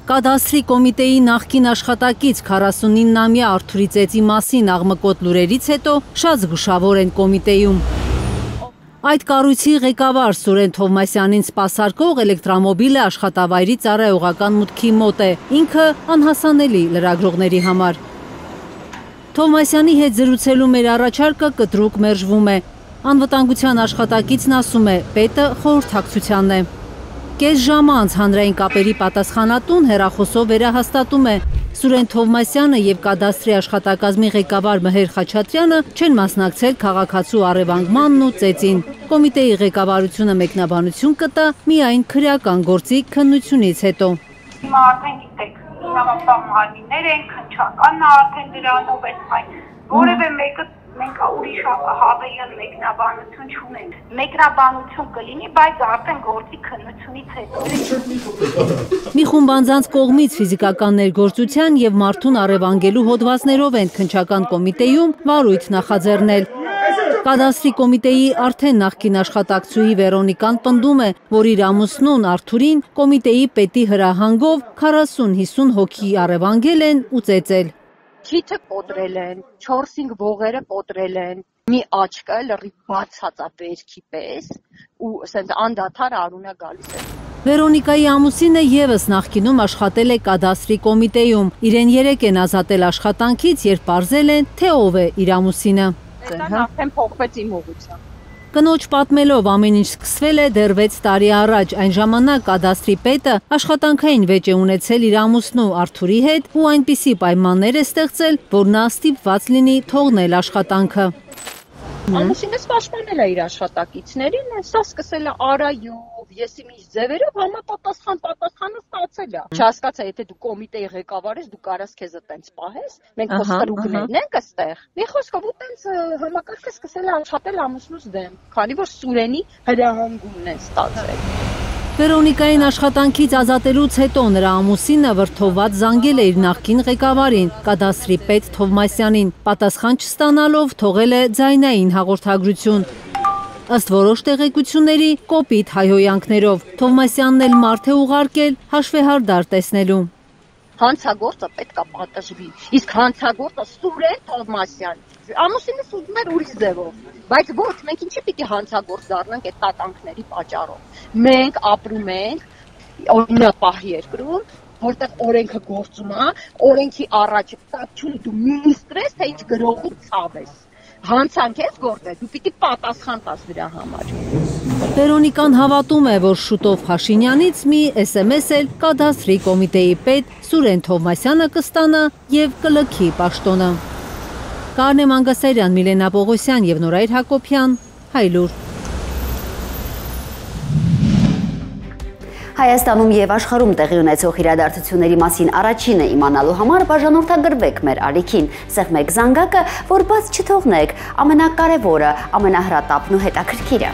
Կադաստրի կոմիտեի նախկին աշխատակից 49-ամյա Արթուրի ծեծի մասին աղմկոտ լուրերից հետո շատ զգուշավոր են կոմիտեում։ Այդ կառույցի ղեկավար Սուրեն Թովմասյանին սպասարկող էլեկտրամոբիլը աշխատավայրի ծառայողական մուտքի մոտ է, ինքը անհասանելի լրագրողների համար։ Թովմասյանի հետ զրուցելու մեր առաջարկը կտրուկ մերժվում է։ Անվտանգության աշխատակիցն ասում է, պետը խորհրդակցությանն է։ Կես ժամ անց հանրային կապերի պատասխանատուն հեռախոսով վերահաստատում է, Սուրեն Թովմասյանը եւ կադաստրի աշխատակազմի ղեկավար Մհեր Խաչատրյանը չեն մասնակցել քաղաքացու առևանգմանն ու ծեծին։ Կոմիտեի ղեկավարությունը մեկնաբանություն կտա միայն քրեական գործի քննությունից հետո։ Հիմա արդեն գիտեք, ինքնավապահ մարմիններ են, քննչականն արդեն դրանով է այն, որևէ մեկը մենք ուրիշ հավելյալ մեկնաբանություն չունենք։ Մեկնաբանություն կլինի, բայց արդեն գործի քննությունից հետո։ Մի խումբ անձանց կողմից ֆիզիկական ներգործության եւ մարդուն առևանգելու հոդվածներով են քննչական կոմիտեում վարույթ նախաձեռնել։ Կադաստրի կոմիտեի արդեն նախկին աշխատակցուհի Վերոնիկան պնդում է, որ իր ամուսնուն Արթուրին կոմիտեի պետի հրահանգով 40-50 հոգի առևանգել են ու ծեծել։ Քիթը կոտրել են, 4-5 ողերը կոտրել են, մի աչքը լրիվ բացած է բերքի պես ու ասենց անդադար արունը գալիս է։ Վերոնիկայի ամուսինը եւս նախկինում աշխատել է կադաստրի կոմիտեում։ Իրեն 3 են ազատել աշխատանքից, երբ պարզել են, թե ով է իր ամուսինը։ Արդեն փոխվեց իմ ուղղությամբ։ Կնոջ պատմելով ամեն ինչ սկսվել է դեռ 6 տարի առաջ, այն ժամանակ կադաստրի պետը աշխատանքային վեճ է ունեցել իր ամուսնու Արթուրի հետ ու այնպիսի պայմաններ է ստեղծել, որ նա ստիպված լինի թողնել աշխատանքը։ Ամուսինս պաշտպանել է իր աշխատակիցներին, սա սկսել է արայով, եսիմինչ ձևերով պատասխանը ստացել է։ Չհասկացա, եթե դու կոմիտեի ղեկավար ես, դու կարաս քեզ այտենց պահես, մենք խոստրուկներն ենք այստեղ։ Մի խոսքով ու տենց համակարգը սկսել է աշխատել ամուսնուց դեմ, քանի որ Սուրենի հրահանգումն է ստացել։ Վերոնիկային աշխատանքից ազատելուց հետո նրա ամուսինը վրդովված զանգել է իր նախկին ղեկավարին, կադաստրի պետ Թովմասյանին, պատասխան չստանալով թողել է ձայնային հաղորդագրություն։ Ըստ որոշ տեղեկությունների կոպիտ հայհոյանքներով, Թովմասյանն էլ մարդ է ուղարկել հաշվեհարդար տեսնելու։ Հանցագործը պետք է պատժվի, իսկ հանցագործը Սուրեն Թովմասյան։ Ամուսինս ուզում էր ուրիշ ձևով, բայց ոչ, մենք ինչի պիտի հանցագործ դառնանք այդ տատանքների պատճառով։ Մենք ապրում ենք օրինապահ երկրում, որտեղ օրենքը գործում է, օրենքի առաջ տակ չունի դու մինիստրես, թե ինչ գրողի ցավ ես։ Հանցանք ես գործել, դու պիտի պատասխան տաս դրա համար։ Վերոնիկան հավատում է, որ շուտով Փաշինյանից մի SMS էլ կադաստրի կոմիտեի պետ Սուրեն Թովմասյանը կստանա եւ կլքի պաշտոնը։ Կարնե Մանգասարյան, Միլենա Պողոսյան եւ Նորայր Հակոբյան, Հայլուր։ Հայաստանում եւ աշխարհում տեղի ունեցող իրադարձությունների մասին առաջինը իմանալու համար բաժանորդագրվեք մեր ալիքին, սեղմեք զանգակը, որ բաց չթողնեք ամենակարևորը, ամենահրատապն ու հետաքրքիրը։